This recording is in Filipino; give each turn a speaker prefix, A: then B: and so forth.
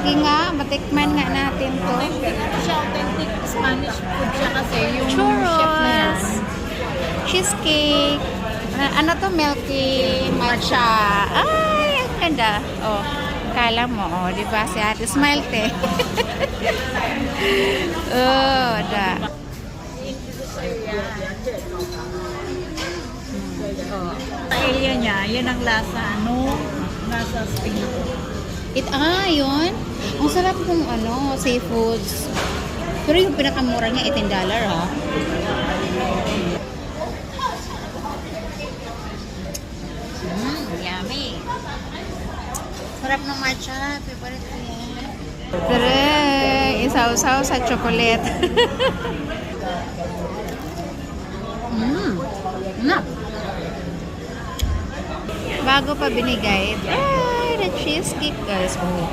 A: Sige nga, matikman nga natin to.
B: Authentic siya, authentic Spanish food siya kasi yung chef na yan.
A: Churros. Cheesecake. Ano to? Milky matcha. Ay, ang ganda. Oh, kala mo, oh, di ba? Si Ate Smile, te. Oh, da.
B: Paella niya, yan ang lasa, ano? Nasa spring.
A: Yun. Ang sarap ng ano, seafoods. Pero yung pinakamura niya, $18, ha? Yummy. Sarap ng matcha. Favorite ko yan. Tere, isaw-saw sa chocolate. Na. Bago pa binigay. Ay, the cheesecake, guys. Oh.